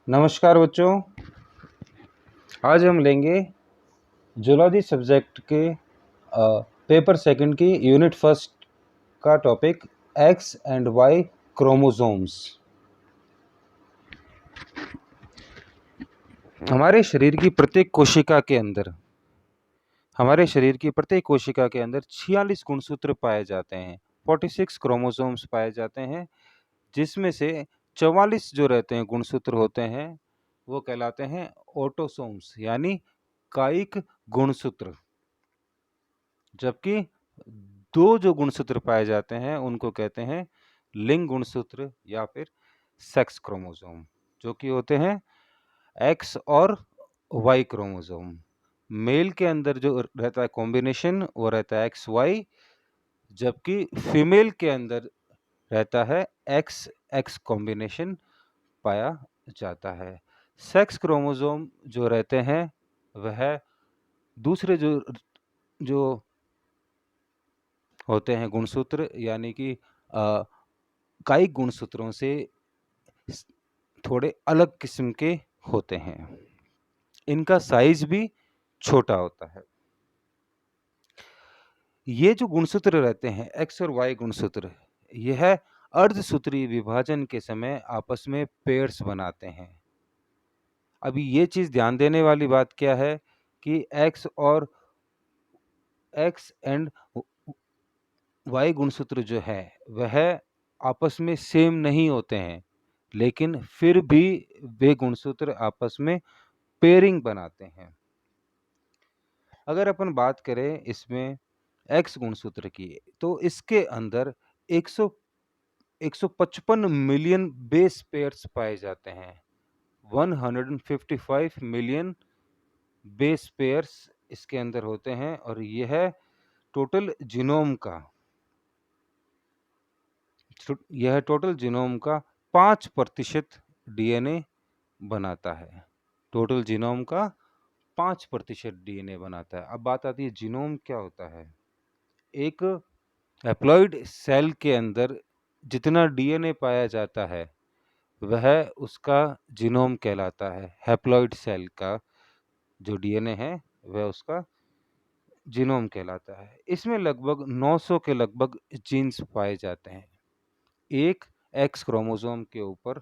नमस्कार बच्चों। आज हम लेंगे जूलॉजी सब्जेक्ट के पेपर सेकंड की यूनिट फर्स्ट का topic X and Y chromosomes. हमारे शरीर की प्रत्येक कोशिका के अंदर 46 गुणसूत्र पाए जाते हैं। 46 क्रोमोसोम्स पाए जाते हैं, जिसमें से 44 जो रहते हैं गुणसूत्र होते हैं वो कहलाते हैं ऑटोसोम्स यानी कायिक गुणसूत्र, जबकि दो जो गुणसूत्र पाए जाते हैं उनको कहते हैं लिंग गुणसूत्र या फिर सेक्स क्रोमोसोम, जो कि होते हैं एक्स और वाई क्रोमोसोम। मेल के अंदर जो रहता है कॉम्बिनेशन वो रहता है एक्स वाई, जबकि फीमेल के अंदर रहता है एक्स एक्स कॉम्बिनेशन पाया जाता है। सेक्स क्रोमोसोम जो रहते हैं वह दूसरे जो जो होते हैं गुणसूत्र यानी कि कायिक गुणसूत्रों से थोड़े अलग किस्म के होते हैं। इनका साइज भी छोटा होता है। ये जो गुणसूत्र रहते हैं एक्स और वाई गुणसूत्र, यह अर्धसूत्रीय विभाजन के समय आपस में पेयर्स बनाते हैं। अभी ये चीज ध्यान देने वाली बात क्या है कि एक्स एंड वाई गुणसूत्र जो है वह आपस में सेम नहीं होते हैं, लेकिन फिर भी वे गुणसूत्र आपस में पेयरिंग बनाते हैं। अगर अपन बात करें इसमें एक्स गुणसूत्र की, तो इसके अंदर 155 मिलियन बेस पेयर्स पाए जाते हैं। 155 मिलियन बेस पेयर्स इसके अंदर होते हैं, और यह टोटल जीनोम का 5% डीएनए बनाता है। टोटल जीनोम का 5% डीएनए बनाता है। अब बात आती है जीनोम क्या होता है। एक हैप्लॉइड सेल के अंदर जितना डीएनए पाया जाता है वह उसका जीनोम कहलाता है। हैप्लॉइड सेल का जो डीएनए है वह उसका जीनोम कहलाता है। इसमें लगभग 900 के लगभग जीन्स पाए जाते हैं। एक एक्स क्रोमोसोम के ऊपर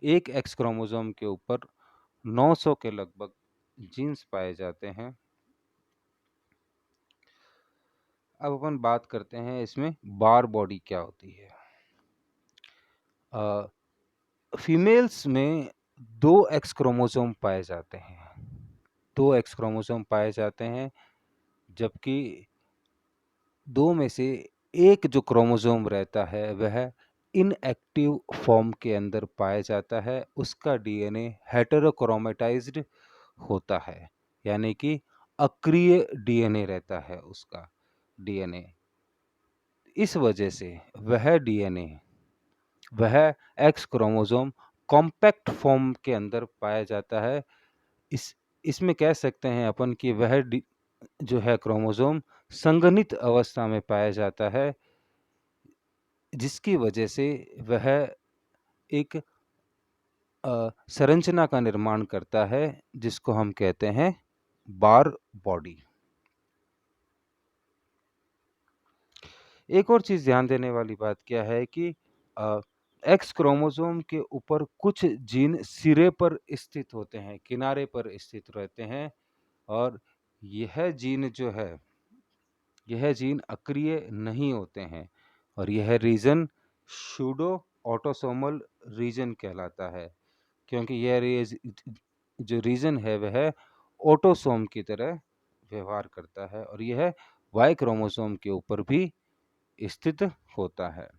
एक एक्स क्रोमोसोम के ऊपर 900 के लगभग जीन्स पाए जाते हैं। अब अपन बात करते हैं इसमें बार बॉडी क्या होती है। फीमेल्स में 2 एक्स क्रोमोसोम पाए जाते हैं। 2 एक्स क्रोमोसोम पाए जाते हैं, जबकि दो में से एक जो क्रोमोसोम रहता है वह इनएक्टिव फॉर्म के अंदर पाया जाता है। उसका डीएनए हेटेरोक्रोमेटाइज्ड होता है, यानी कि अक्रिय डीएनए रहता है उसका डीएनए। इस वजह से वह एक्स क्रोमोसोम कॉम्पैक्ट फॉर्म के अंदर पाया जाता है। इसमें कह सकते हैं अपन कि वह जो है क्रोमोसोम संघनित अवस्था में पाया जाता है, जिसकी वजह से वह एक संरचना का निर्माण करता है जिसको हम कहते हैं बार बॉडी। एक और चीज ध्यान देने वाली बात क्या है कि एक्स क्रोमोसोम के ऊपर कुछ जीन सिरे पर स्थित होते हैं, किनारे पर स्थित रहते हैं, और यह जीन अक्रिय नहीं होते हैं, और यह रीजन सूडो ऑटोसोमल रीजन कहलाता है, क्योंकि यह जो रीजन है वह ऑटोसोम की तरह व्यवहार करता है, और यह वाई क्रोमोसोम के ऊपर भी स्थित होता है।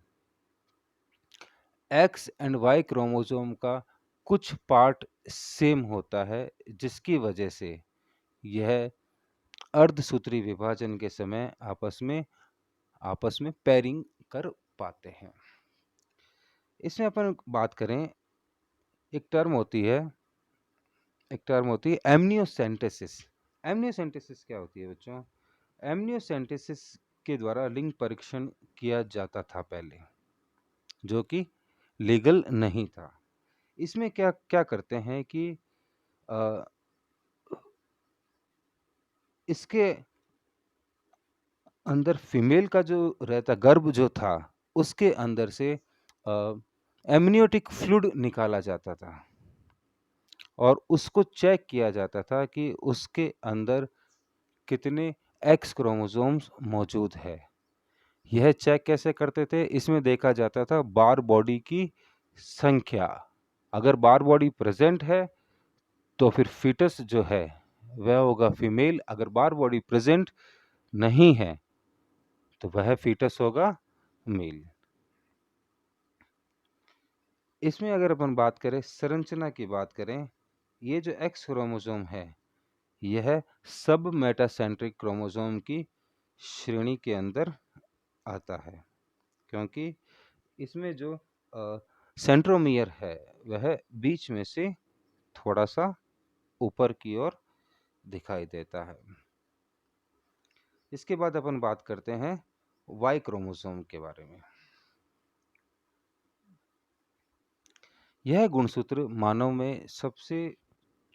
एक्स एंड वाई क्रोमोसोम का कुछ पार्ट सेम होता है, जिसकी वजह से यह अर्धसूत्री विभाजन के समय आपस में पेयरिंग कर पाते हैं। इसमें अपन बात करें, एक टर्म होती है एमनियोसेंटेसिस। एमनियोसेंटेसिस क्या होती है बच्चों? एमनियोसेंटेसिस के द्वारा लिंग परीक्षण किया जाता था पहले, जो कि लीगल नहीं था। इसमें क्या क्या करते हैं कि अ, इसके अंदर फीमेल का जो रहता गर्भ जो था, उसके अंदर से एमनियोटिक फ्लूइड निकाला जाता था और उसको चेक किया जाता था कि उसके अंदर कितने एक्स क्रोमोसोम्स मौजूद है। यह चेक कैसे करते थे? इसमें देखा जाता था बार बॉडी की संख्या। अगर बार बॉडी प्रेजेंट है तो फिर फीटस जो है वह होगा फीमेल, अगर बार बॉडी प्रेजेंट नहीं है तो वह फीटस होगा मेल। इसमें अगर अपन बात करें, संरचना की बात करें, ये जो एक्स क्रोमोसोम है यह सब मेटासेंट्रिक क्रोमोसोम की श्रेणी के अंदर आता है, क्योंकि इसमें जो सेंट्रोमियर है वह बीच में से थोड़ा सा ऊपर की ओर दिखाई देता है। इसके बाद अपन बात करते हैं वाई क्रोमोसोम के बारे में। यह गुणसूत्र मानव में सबसे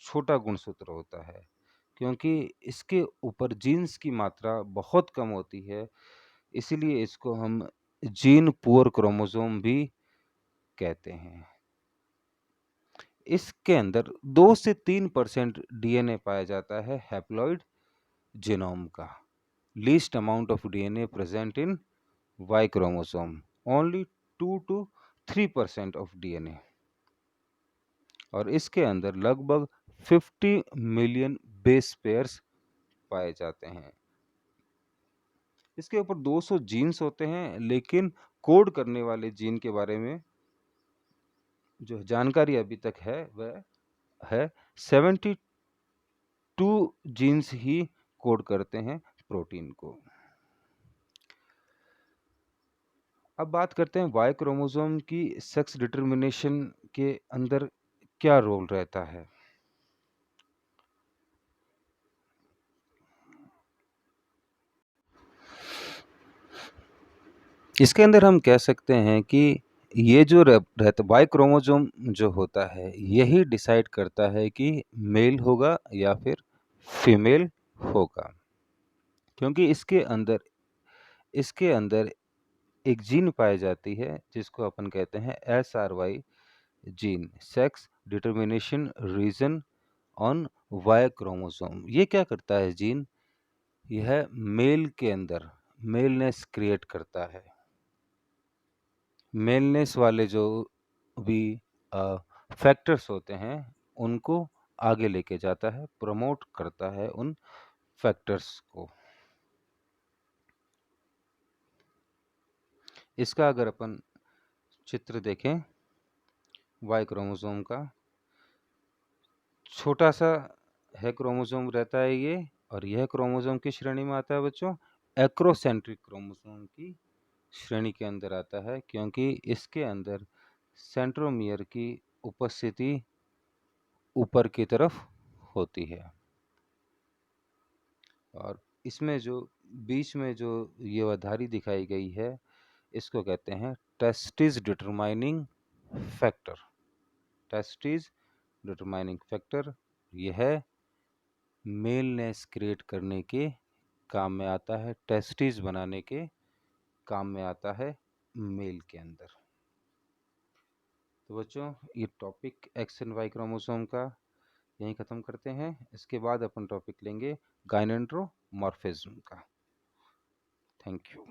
छोटा गुणसूत्र होता है, क्योंकि इसके ऊपर जीन्स की मात्रा बहुत कम होती है, इसीलिए इसको हम जीन पुअर क्रोमोसोम भी कहते हैं। इसके अंदर 2 से 3% डीएनए पाया जाता है हैप्लॉइड जीनोम का। Least amount of DNA present in Y chromosome, only 2 to 3% of DNA. और इसके अंदर लगभग 50 मिलियन बेस पेयर्स पाए जाते हैं। इसके ऊपर 200 जीन्स होते हैं, लेकिन कोड करने वाले जीन के बारे में जो जानकारी अभी तक है वह है 72 जीन्स ही कोड करते हैं प्रोटीन को। अब बात करते हैं वाई क्रोमोसोम की सेक्स डिटरमिनेशन के अंदर क्या रोल रहता है। इसके अंदर हम कह सकते हैं कि ये जो रहता वाई क्रोमोसोम जो होता है यही डिसाइड करता है कि मेल होगा या फिर फीमेल होगा, क्योंकि इसके अंदर एक जीन पाई जाती है जिसको अपन कहते हैं SRY gene, sex determination region on Y chromosome. ये क्या करता है जीन? यह मेल के अंदर मेलनेस क्रिएट करता है। मेलनेस वाले जो भी फैक्टर्स होते हैं उनको आगे लेके जाता है, प्रमोट करता है उन फैक्टर्स को। इसका अगर अपन चित्र देखें वाई क्रोमोसोम का, छोटा सा है क्रोमोसोम रहता है ये, और यह क्रोमोसोम की श्रेणी में आता है बच्चों, एक्रोसेंट्रिक क्रोमोसोम की श्रेणी के अंदर आता है, क्योंकि इसके अंदर सेंट्रोमियर की उपस्थिति ऊपर की तरफ होती है। और इसमें जो बीच में जो ये वधारी दिखाई गई है इसको कहते हैं testis determining factor. Testis determining factor यह मेलनेस क्रिएट करने के काम में आता है, टेस्टिस बनाने के काम में आता है मेल के अंदर। तो बच्चों ये topic X and Y chromosome का यहीं ख़त्म करते हैं। इसके बाद अपन टॉपिक लेंगे गाइनेंड्रोमॉर्फिज्म का। Thank you.